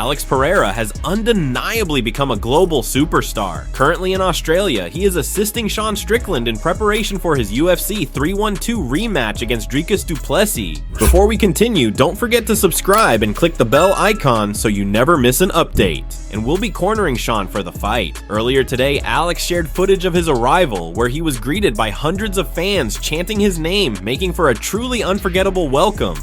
Alex Pereira has undeniably become a global superstar. Currently in Australia, he is assisting Sean Strickland in preparation for his UFC 312 rematch against Dricus Du Plessis. Before we continue, don't forget to subscribe and click the bell icon so you never miss an update. And we'll be cornering Sean for the fight. Earlier today, Alex shared footage of his arrival, where he was greeted by hundreds of fans chanting his name, making for a truly unforgettable welcome.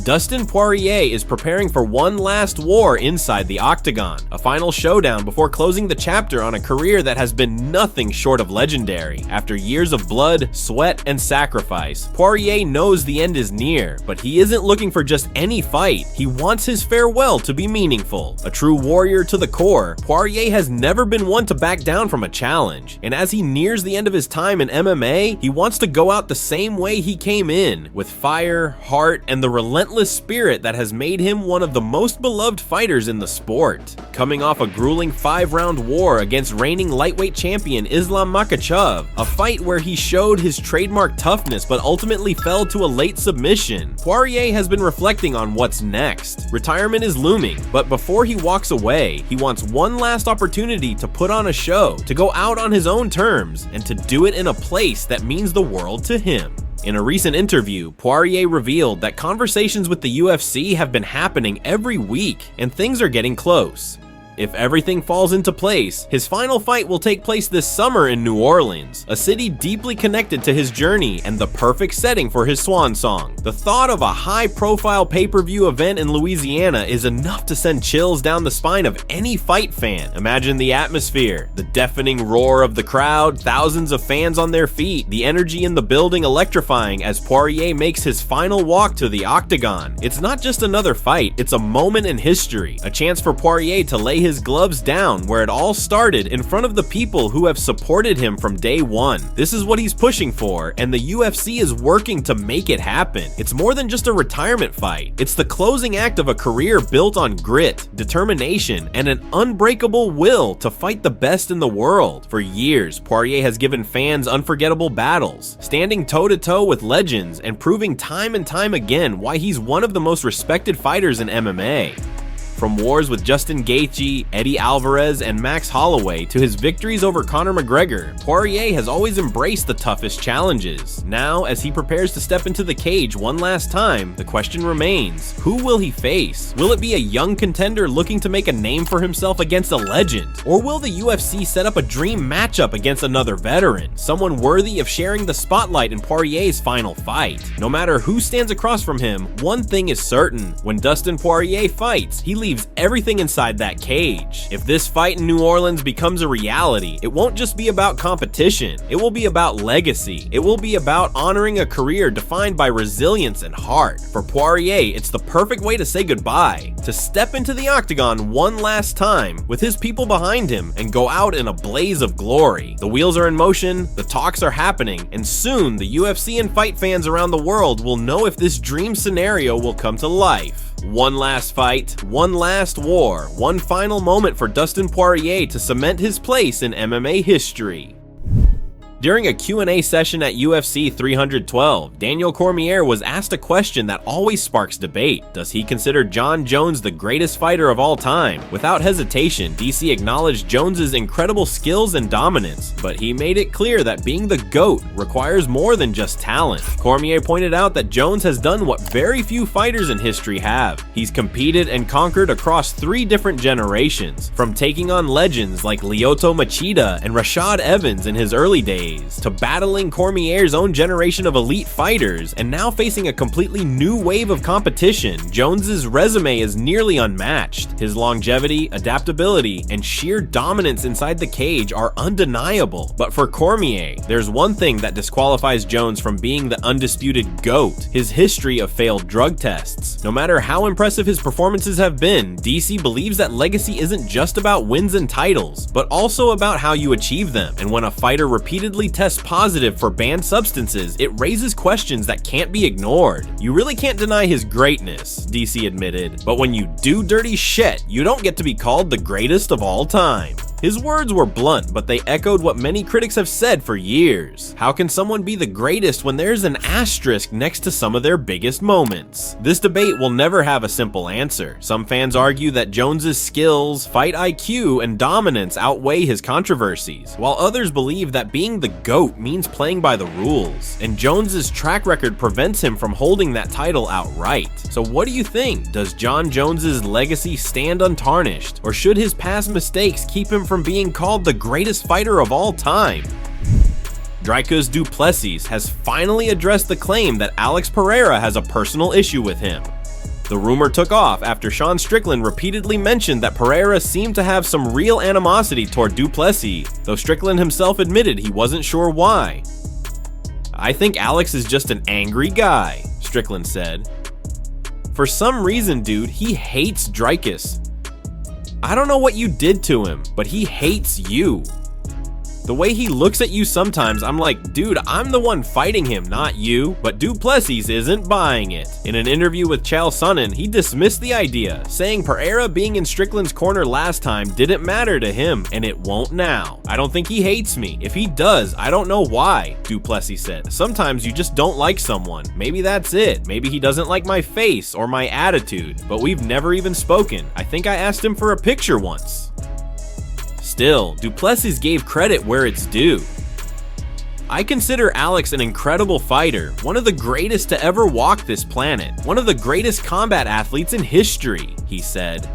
Dustin Poirier is preparing for one last war inside the octagon, a final showdown before closing the chapter on a career that has been nothing short of legendary. After years of blood, sweat, and sacrifice, Poirier knows the end is near, but he isn't looking for just any fight. He wants his farewell to be meaningful. A true warrior to the core, Poirier has never been one to back down from a challenge, and as he nears the end of his time in MMA, he wants to go out the same way he came in, with fire, heart, and the relentless spirit that has made him one of the most beloved fighters in the sport. Coming off a grueling 5-round war against reigning lightweight champion Islam Makhachev, a fight where he showed his trademark toughness but ultimately fell to a late submission, Poirier has been reflecting on what's next. Retirement is looming, but before he walks away, he wants one last opportunity to put on a show, to go out on his own terms, and to do it in a place that means the world to him. In a recent interview, Poirier revealed that conversations with the UFC have been happening every week, and things are getting close. If everything falls into place, his final fight will take place this summer in New Orleans, a city deeply connected to his journey and the perfect setting for his swan song. The thought of a high-profile pay-per-view event in Louisiana is enough to send chills down the spine of any fight fan. Imagine the atmosphere, the deafening roar of the crowd, thousands of fans on their feet, the energy in the building electrifying as Poirier makes his final walk to the octagon. It's not just another fight, it's a moment in history, a chance for Poirier to lay his gloves down where it all started, in front of the people who have supported him from day one. This is what he's pushing for, and the UFC is working to make it happen. It's more than just a retirement fight. It's the closing act of a career built on grit, determination, and an unbreakable will to fight the best in the world. For years, Poirier has given fans unforgettable battles, standing toe-to-toe with legends and proving time and time again why he's one of the most respected fighters in MMA. From wars with Justin Gaethje, Eddie Alvarez, and Max Holloway to his victories over Conor McGregor, Poirier has always embraced the toughest challenges. Now, as he prepares to step into the cage one last time, the question remains, who will he face? Will it be a young contender looking to make a name for himself against a legend? Or will the UFC set up a dream matchup against another veteran, someone worthy of sharing the spotlight in Poirier's final fight? No matter who stands across from him, one thing is certain: when Dustin Poirier fights, he leaves everything inside that cage. If this fight in New Orleans becomes a reality, it won't just be about competition. It will be about legacy. It will be about honoring a career defined by resilience and heart. For Poirier, it's the perfect way to say goodbye, to step into the octagon one last time with his people behind him and go out in a blaze of glory. The wheels are in motion, the talks are happening, and soon the UFC and fight fans around the world will know if this dream scenario will come to life. One last fight, one last war, one final moment for Dustin Poirier to cement his place in MMA history. During a Q&A session at UFC 312, Daniel Cormier was asked a question that always sparks debate. Does he consider Jon Jones the greatest fighter of all time? Without hesitation, DC acknowledged Jones's incredible skills and dominance, but he made it clear that being the GOAT requires more than just talent. Cormier pointed out that Jones has done what very few fighters in history have. He's competed and conquered across 3 different generations, from taking on legends like Lyoto Machida and Rashad Evans in his early days, to battling Cormier's own generation of elite fighters, and now facing a completely new wave of competition. Jones's resume is nearly unmatched. His longevity, adaptability, and sheer dominance inside the cage are undeniable. But for Cormier, there's one thing that disqualifies Jones from being the undisputed GOAT: his history of failed drug tests. No matter how impressive his performances have been, DC believes that legacy isn't just about wins and titles, but also about how you achieve them. And when a fighter repeatedly repeatedly tests positive for banned substances, it raises questions that can't be ignored. You really can't deny his greatness, DC admitted, but when you do dirty shit, you don't get to be called the greatest of all time. His words were blunt, but they echoed what many critics have said for years. How can someone be the greatest when there's an asterisk next to some of their biggest moments? This debate will never have a simple answer. Some fans argue that Jones's skills, fight IQ, and dominance outweigh his controversies, while others believe that being the GOAT means playing by the rules, and Jones's track record prevents him from holding that title outright. So what do you think? Does Jon Jones's legacy stand untarnished, or should his past mistakes keep him from being called the greatest fighter of all time? Dricus Du Plessis has finally addressed the claim that Alex Pereira has a personal issue with him. The rumor took off after Sean Strickland repeatedly mentioned that Pereira seemed to have some real animosity toward Du Plessis, though Strickland himself admitted he wasn't sure why. "I think Alex is just an angry guy," Strickland said. "For some reason, dude, he hates Dricus. I don't know what you did to him, but he hates you. The way he looks at you sometimes, I'm like, dude, I'm the one fighting him, not you." But Du Plessis isn't buying it. In an interview with Chael Sonnen, he dismissed the idea, saying Pereira being in Strickland's corner last time didn't matter to him, and it won't now. "I don't think he hates me. If he does, I don't know why," Du Plessis said. "Sometimes you just don't like someone. Maybe that's it. Maybe he doesn't like my face or my attitude, but we've never even spoken. I think I asked him for a picture once." Still, Du Plessis gave credit where it's due. "I consider Alex an incredible fighter, one of the greatest to ever walk this planet, one of the greatest combat athletes in history," he said.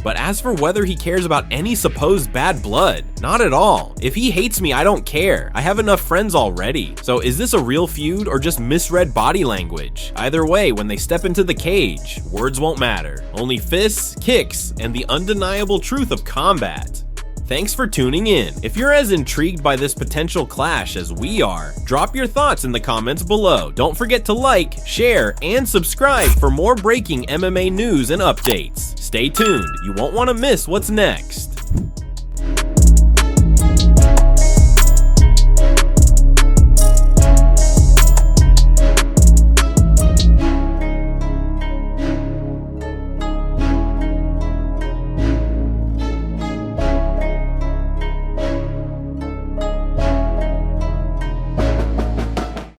But as for whether he cares about any supposed bad blood, not at all. "If he hates me, I don't care. I have enough friends already." So is this a real feud or just misread body language? Either way, when they step into the cage, words won't matter. Only fists, kicks, and the undeniable truth of combat. Thanks for tuning in. If you're as intrigued by this potential clash as we are, drop your thoughts in the comments below. Don't forget to like, share, and subscribe for more breaking MMA news and updates. Stay tuned, you won't want to miss what's next.